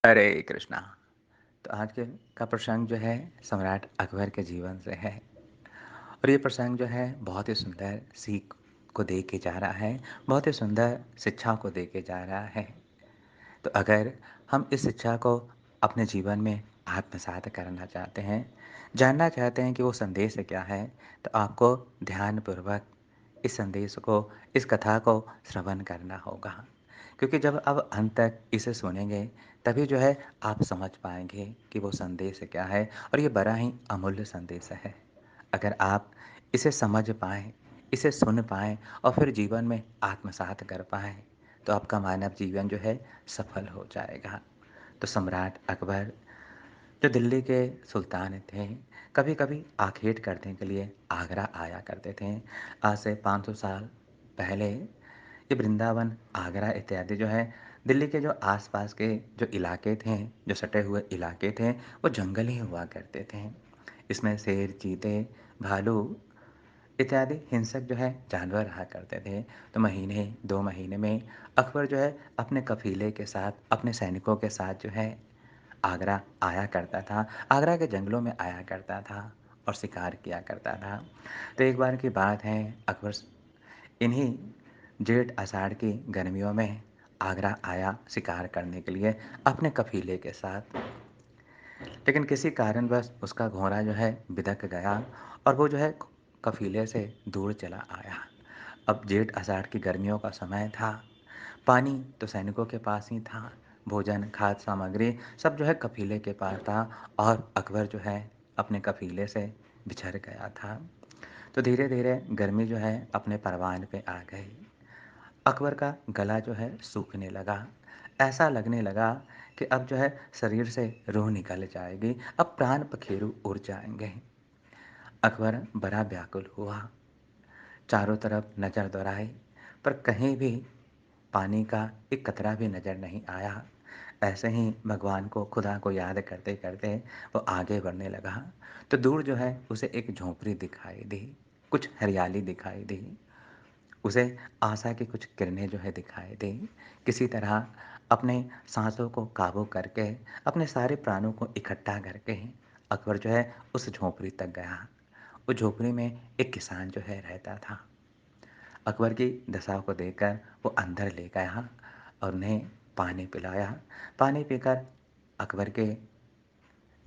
हरे कृष्णा। तो आज के का प्रसंग जो है सम्राट अकबर के जीवन से है। और ये प्रसंग जो है बहुत ही सुंदर सीख को दे के जा रहा है, बहुत ही सुंदर शिक्षा को दे के जा रहा है। तो अगर हम इस शिक्षा को अपने जीवन में आत्मसात करना चाहते हैं, जानना चाहते हैं कि वो संदेश क्या है, तो आपको ध्यानपूर्वक इस संदेश को, इस कथा को श्रवण करना होगा। क्योंकि जब आप अंत तक इसे सुनेंगे, तभी जो है आप समझ पाएँगे कि वो संदेश क्या है और ये बड़ा ही अमूल्य संदेश है। अगर आप इसे समझ पाएँ, इसे सुन पाएँ और फिर जीवन में आत्मसात कर पाएँ, तो आपका मानव जीवन जो है सफल हो जाएगा। तो सम्राट अकबर जो दिल्ली के सुल्तान थे, कभी-कभी आखेट करने के लिए आगरा आया करते थे। आज से 500 साल पहले ये वृंदावन, आगरा इत्यादि जो है दिल्ली के जो आस-पास के जो इलाके थे, जो सटे हुए इलाके थे, वो जंगल ही हुआ करते थे। इसमें शेर, चीते, भालू इत्यादि हिंसक जो है जानवर रहा करते थे। तो महीने 2 महीने में अकबर जो है अपने कफ़ीले के साथ, अपने सैनिकों के साथ जो है आगरा आया करता था। आगरा के जंगलों में आया करता था और शिकार किया करता था। तो एक बार की बात है, अकबर इन्हीं जेठ आषाढ़ की गर्मियों में आगरा आया शिकार करने के लिए अपने कफ़ीले के साथ। लेकिन किसी कारणवश उसका घोड़ा जो है बिदक गया और वो जो है कफ़ीले से दूर चला आया। अब जेठ आषाढ़ की गर्मियों का समय था। पानी तो सैनिकों के पास ही था, भोजन, खाद्य सामग्री सब जो है कफ़ीले के पास था और अकबर जो है अपने कफ़ीले से बिछड़ गया था। तो धीरे-धीरे गर्मी जो है अपने परवान पे आ गई। अकबर का गला जो है सूखने लगा। ऐसा लगने लगा कि अब जो है शरीर से रूह निकल जाएगी, अब प्राण पखेरु उड़ जाएँगे। अकबर बड़ा व्याकुल हुआ, चारों तरफ नज़र दौड़ाई, पर कहीं भी पानी का एक कतरा भी नज़र नहीं आया। ऐसे ही भगवान को, खुदा को याद करते-करते वो आगे बढ़ने लगा। तो दूर जो है उसे एक झोंपड़ी दिखाई दी, कुछ हरियाली दिखाई दी। उसे आशा की कुछ किरणें जो है दिखाई दी। किसी तरह अपने साँसों को काबू करके, अपने सारे प्राणों को इकट्ठा करके अकबर जो है उस झोंपड़ी तक गया। उस झोंपड़ी में एक किसान जो है रहता था। अकबर की दशा को देखकर वो अंदर ले गया और उन्हें पानी पिलाया। पानी पीकर अकबर के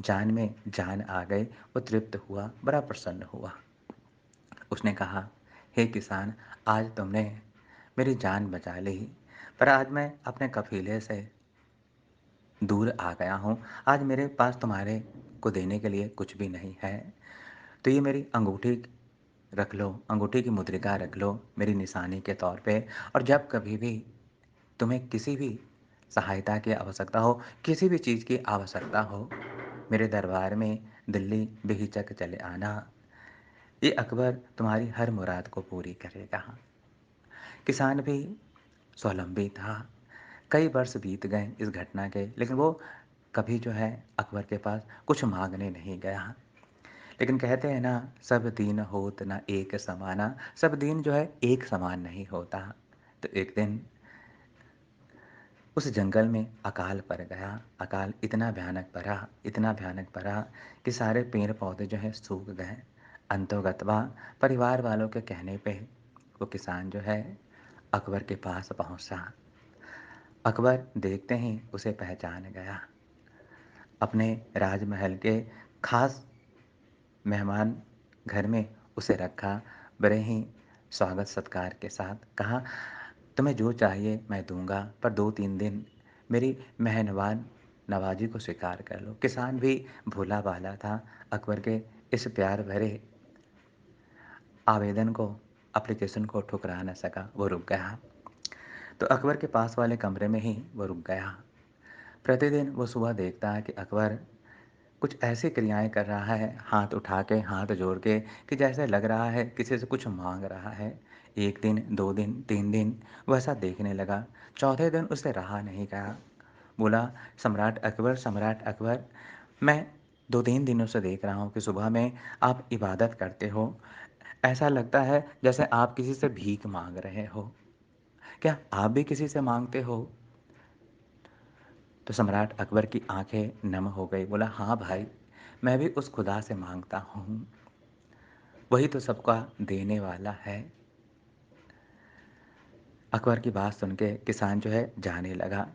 जान में जान आ गई। वो तृप्त हुआ, बड़ा प्रसन्न हुआ। उसने कहा, हे किसान, आज तुमने मेरी जान बचा ली, पर आज मैं अपने कफ़ीले से दूर आ गया हूँ। आज मेरे पास तुम्हारे को देने के लिए कुछ भी नहीं है। तो ये मेरी अंगूठी रख लो, अंगूठी की मुद्रिका रख लो मेरी निशानी के तौर पे, और जब कभी भी तुम्हें किसी भी सहायता की आवश्यकता हो, किसी भी चीज़ की आवश्यकता हो, मेरे दरबार में दिल्ली बेहिचक चले आना। ये अकबर तुम्हारी हर मुराद को पूरी करेगा। किसान भी स्वावलंबी था। कई वर्ष बीत गए इस घटना के, लेकिन वो कभी जो है अकबर के पास कुछ माँगने नहीं गया। लेकिन कहते हैं ना, सब दीन होत न एक समाना, सब दीन जो है एक समान नहीं होता। तो एक दिन उस जंगल में अकाल पड़ गया। अकाल इतना भयानक पड़ा, इतना भयानक पड़ा कि सारे पेड़-पौधे जो हैं सूख गए। अंतोगत्वा परिवार वालों के कहने पे वो किसान जो है अकबर के पास पहुँचा। अकबर देखते ही उसे पहचान गया। अपने राजमहल के खास मेहमान घर में उसे रखा, बड़े ही स्वागत-सत्कार के साथ कहा, तुम्हें जो चाहिए मैं दूँगा, पर 2-3 दिन मेरी मेहनवान नवाज़ी को स्वीकार कर लो। किसान भी भोला-भाला था, अकबर के इस प्यार भरे आवेदन को, एप्लीकेशन को ठुकरा न सका, वो रुक गया। तो अकबर के पास वाले कमरे में ही वो रुक गया। प्रतिदिन वो सुबह देखता है कि अकबर कुछ ऐसी क्रियाएँ कर रहा है, हाथ उठा के, हाथ जोड़ के, कि जैसे लग रहा है किसी से कुछ माँग रहा है। 1 दिन, 2 दिन, 3 दिन वो ऐसा देखने लगा। चौथे दिन उससे रहा नहीं गया। बोला, सम्राट अकबर, मैं 2-3 दिनों से देख रहा हूँ कि सुबह में आप इबादत करते हो। ऐसा लगता है जैसे आप किसी से भीख माँग रहे हो। क्या आप भी किसी से माँगते हो? तो सम्राट अकबर की आँखें नम हो गई। बोला, "हाँ भाई, मैं भी उस खुदा से माँगता हूँ, वही तो सबका देने वाला है।" अकबर की बात सुन के किसान जो है जाने लगा।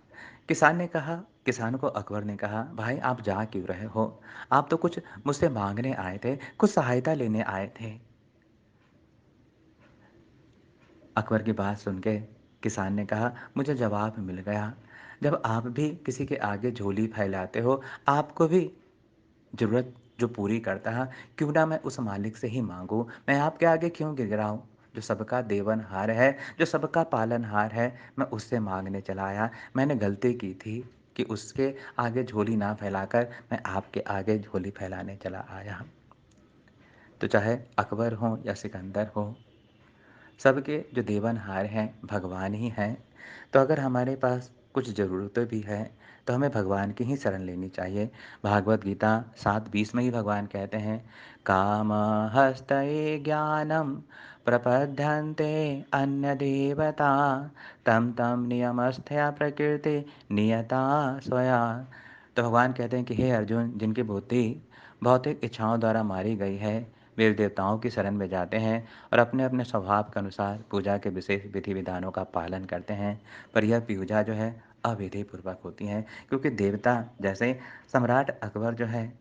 किसान को अकबर ने कहा, "भाई आप जा क्यों रहे हो? आप तो कुछ मुझसे माँगने आए थे, कुछ सहायता लेने आए थे।" अकबर की बात सुन के किसान ने कहा, "मुझे जवाब मिल गया। जब आप भी किसी के आगे झोली फैलाते हो, आपको भी ज़रूरत जो पूरी करता है, क्यों ना मैं उस मालिक से ही माँगूँ। मैं आपके आगे क्यों गिड़गिड़ाऊँ? जो सबका देवनहार है, जो सबका पालनहार है, मैं उससे माँगने चला आया। मैंने गलती की थी कि उसके आगे झोली ना फैलाकर मैं आपके आगे झोली फैलाने चला आया।" तो चाहे अकबर हों या सिकंदर हो, सबके जो देवनहार हैं, भगवान ही हैं। तो अगर हमारे पास कुछ ज़रूरतें भी हैं, तो हमें भगवान की ही शरण लेनी चाहिए। भागवत गीता 7:20 में ही भगवान कहते हैं, कामहस्तये ज्ञानं प्रपद्यन्ते अन्यदेवता तं तं नियमस्थया प्रकृति नियता स्वया। तो भगवान कहते हैं कि हे अर्जुन, जिनकी बुद्धि भौतिक इच्छाओं द्वारा मारी गई है, वे देवताओं की शरण में जाते हैं और अपने-अपने स्वभाव के अनुसार पूजा के विशेष विधि-विधानों का पालन करते हैं। पर यह पूजा जो है अविधि पूर्वक होती है, क्योंकि देवता जैसे सम्राट अकबर जो है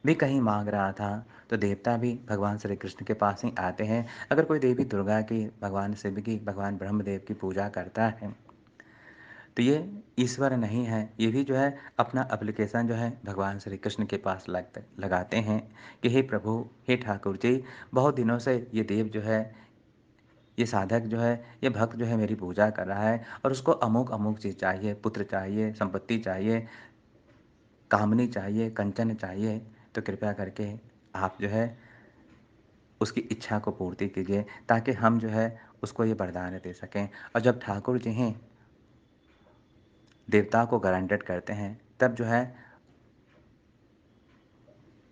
भी कहीं माँग रहा था, तो देवता भी भगवान श्री कृष्ण के पास ही आते हैं। अगर कोई देवी दुर्गा की, भगवान शिव की, भगवान ब्रह्मदेव की पूजा करता है, तो ये ईश्वर नहीं है, ये भी जो है अपना एप्लीकेशन जो है भगवान श्री कृष्ण के पास लगाते हैं कि हे प्रभु, हे ठाकुर जी, बहुत दिनों से ये देव जो है, ये साधक जो है, ये भक्त जो है मेरी पूजा कर रहा है और उसको अमुक-अमुक चीज़ चाहिए, पुत्र चाहिए, संपत्ति चाहिए, कामनी चाहिए, कंचन चाहिए, तो कृपया करके आप जो है उसकी इच्छा को पूर्ति कीजिए, ताकि हम जो है उसको ये वरदान दे सकें। और जब ठाकुर जी हैं देवता को ग्रांटेड करते हैं, तब जो है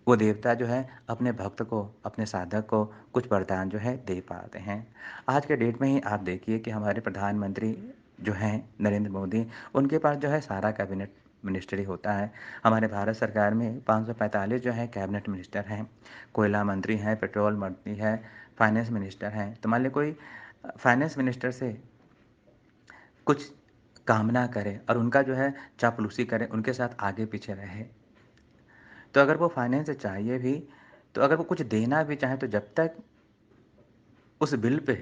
वो देवता जो है अपने भक्त को, अपने साधक को कुछ वरदान जो है दे पाते हैं। आज के डेट में ही आप देखिए कि हमारे प्रधानमंत्री जो हैं नरेंद्र मोदी, उनके पास जो है सारा कैबिनेट मिनिस्ट्री होता है। हमारे भारत सरकार में 545 जो है कैबिनेट मिनिस्टर हैं, कोयला मंत्री हैं, पेट्रोल मंत्री है, फाइनेंस मिनिस्टर हैं। तो मान लीजिए कोई फाइनेंस मिनिस्टर से कुछ कामना करे और उनका जो है चापलूसी करे, उनके साथ आगे-पीछे रहे, तो अगर वो फाइनेंस चाहिए भी, तो अगर वो कुछ देना भी चाहें, तो जब तक उस बिल पे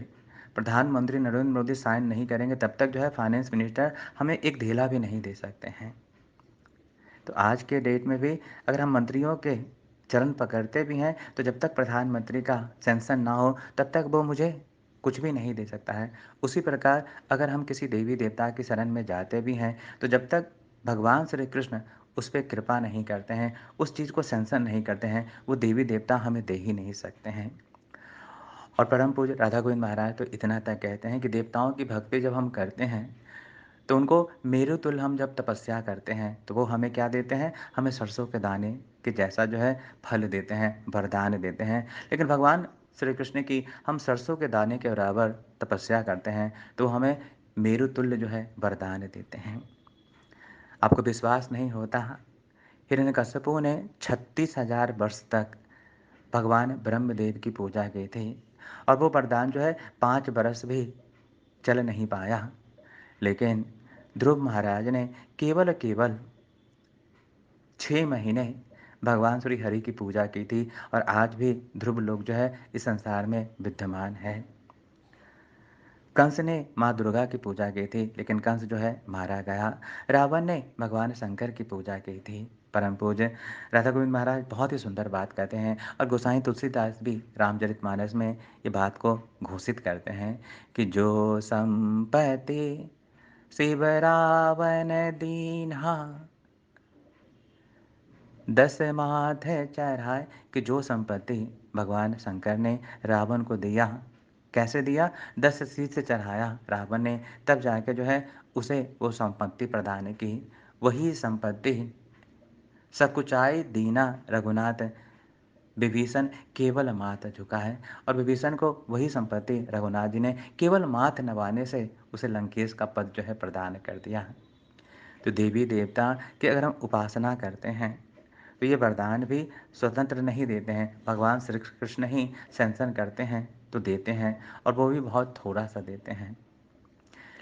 प्रधानमंत्री नरेंद्र मोदी साइन नहीं करेंगे, तब तक जो है फाइनेंस मिनिस्टर हमें एक धेला भी नहीं दे सकते हैं। तो आज के डेट में भी अगर हम मंत्रियों के चरण पकड़ते भी हैं, तो जब तक प्रधानमंत्री का सैंक्शन ना हो, तब तक वो मुझे कुछ भी नहीं दे सकता है। उसी प्रकार अगर हम किसी देवी-देवता की शरण में जाते भी हैं, तो जब तक भगवान श्री कृष्ण उस पे कृपा नहीं करते हैं, उस चीज़ को सैंक्शन नहीं करते हैं, वो देवी-देवता हमें दे ही नहीं सकते हैं। और परम पूज्य राधा गोविंद महाराज तो इतना तक कहते हैं कि देवताओं की भक्ति जब हम करते हैं, तो उनको मेरु तुल्य हम जब तपस्या करते हैं, तो वो हमें क्या देते हैं? हमें सरसों के दाने के जैसा जो है फल देते हैं, वरदान देते हैं। लेकिन भगवान श्री कृष्ण की हम सरसों के दाने के बराबर तपस्या करते हैं, तो हमें मेरु तुल्य जो है वरदान देते हैं। आपको विश्वास नहीं होता? हिरण्यकश्यपु ने 36,000 वर्ष तक भगवान ब्रह्मदेव की पूजा की थी और वो वरदान जो है 5 बरस भी चल नहीं पाया। लेकिन ध्रुव महाराज ने केवल 6 महीने भगवान श्री हरि की पूजा की थी और आज भी ध्रुव लोग जो है इस संसार में विद्यमान है। कंस ने माँ दुर्गा की पूजा की थी, लेकिन कंस जो है मारा गया। रावण ने भगवान शंकर की पूजा की थी। परम पूज्य राधा गोविंद महाराज बहुत ही सुंदर बात कहते हैं और गोसाई तुलसीदास भी रामचरितमानस में ये बात को घोषित करते हैं कि जो संपत्ति शिव रावण दीन्हा दस माथे चढ़ाए, कि जो संपत्ति भगवान शंकर ने रावण को दिया, कैसे दिया? 10 शीश चढ़ाया रावण ने, तब जाके जो है उसे वो संपत्ति प्रदान की। वही संपत्ति सकुचाई दीना रघुनाथ, विभीषण केवल माथ झुका है और विभीषण को वही संपत्ति रघुनाथ जी ने केवल माथ नवाने से उसे लंकेश का पद जो है प्रदान कर दिया। तो देवी-देवता की अगर हम उपासना करते हैं, तो ये वरदान भी स्वतंत्र नहीं देते हैं। भगवान श्री कृष्ण ही सैंक्शन करते हैं, तो देते हैं और वो भी बहुत थोड़ा-सा देते हैं।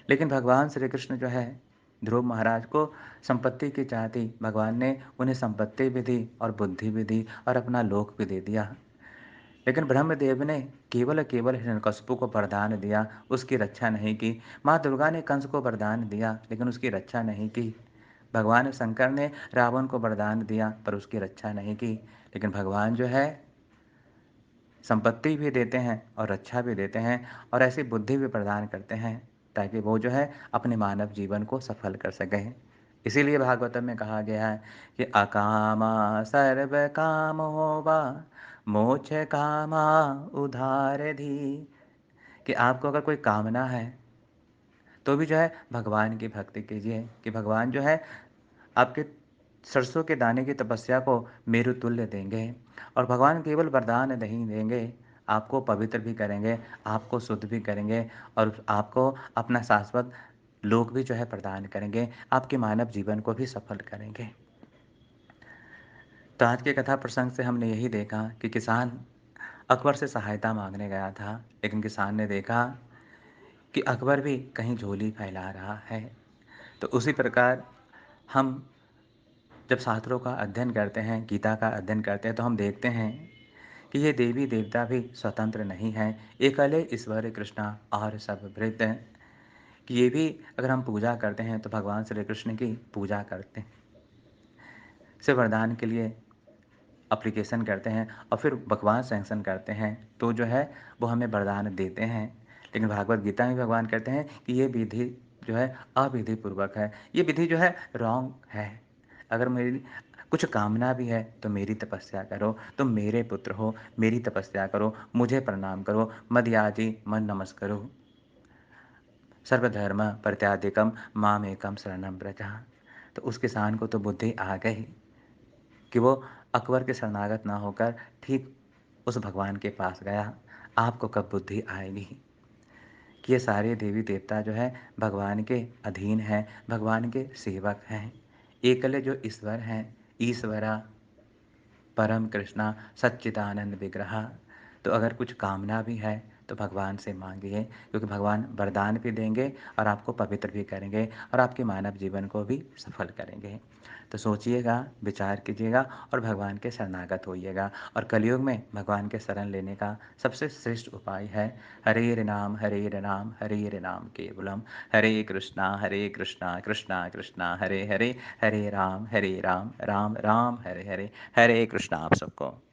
लेकिन भगवान श्री कृष्ण जो है, ध्रुव महाराज को संपत्ति की चाह थी, भगवान ने उन्हें संपत्ति भी दी और बुद्धि भी दी और अपना लोक भी दे दिया। लेकिन ब्रह्मदेव ने केवल हिरण्यकशिपु को वरदान दिया, उसकी रक्षा नहीं की। माँ दुर्गा ने कंस को वरदान दिया, लेकिन उसकी रक्षा नहीं की। भगवान शंकर ने रावण को वरदान दिया, पर उसकी रक्षा नहीं की। लेकिन भगवान जो है, संपत्ति भी देते हैं और रक्षा भी देते हैं और ऐसी बुद्धि भी प्रदान करते हैं, ताकि वो जो है अपने मानव जीवन को सफल कर सकें। इसीलिए भागवतम में कहा गया है कि अकामा सर्व कामो वा मोक्ष कामा उधारधि, कि आपको अगर कोई कामना है, तो भी जो है भगवान की भक्ति कीजिए, कि भगवान जो है आपके सरसों के दाने की तपस्या को मेरु तुल्य देंगे और भगवान केवल वरदान नहीं देंगे, आपको पवित्र भी करेंगे, आपको शुद्ध भी करेंगे और आपको अपना शाश्वत लोक भी जो है प्रदान करेंगे, आपके मानव जीवन को भी सफल करेंगे। तो आज के कथा प्रसंग से हमने यही देखा कि किसान अकबर से सहायता माँगने गया था, लेकिन किसान ने देखा कि अकबर भी कहीं झोली फैला रहा है। तो उसी प्रकार हम जब शास्त्रों का अध्ययन करते हैं, गीता का अध्ययन करते हैं, तो हम देखते हैं कि ये देवी-देवता भी स्वतंत्र नहीं हैं। एकले ईश्वर कृष्णा और सब भृत, कि ये भी अगर हम पूजा करते हैं, तो भगवान श्री कृष्ण की पूजा करते हैं। से वरदान के लिए एप्लीकेशन करते हैं और फिर भगवान सैंक्शन करते हैं, तो जो है वो हमें वरदान देते हैं। लेकिन भागवत गीता में भगवान कहते हैं कि ये विधि जो है अविधि पूर्वक है, ये विधि जो है रॉन्ग है। अगर मेरी कुछ कामना भी है तो मेरी तपस्या करो, तुम मेरे पुत्र हो, मेरी तपस्या करो, मुझे प्रणाम करो, मदयाजी मन नमस्करो, सर्वधर्म परित्याज्यम मामेकम शरणं व्रज। तो उस किसान को तो बुद्धि आ गई कि वो अकबर के शरणागत ना होकर ठीक उस भगवान के पास गया। आपको कब बुद्धि आएगी कि ये सारे देवी-देवता जो हैं भगवान के अधीन हैं, भगवान के सेवक हैं। एकल जो ईश्वर हैं, ईश्वरा परम कृष्णा सच्चिदानंद विग्रह। तो अगर कुछ कामना भी है तो भगवान से माँगिए, क्योंकि भगवान वरदान भी देंगे और आपको पवित्र भी करेंगे और आपके मानव जीवन को भी सफल करेंगे। तो सोचिएगा, विचार कीजिएगा और भगवान के शरणागत होइएगा। और कलयुग में भगवान के शरण लेने का सबसे श्रेष्ठ उपाय है हरेर नाम हरेर नाम हरेर नाम केवलम। हरे कृष्णा कृष्णा कृष्णा हरे हरे, हरे राम राम राम हरे हरे। हरे कृष्णा आप सबको।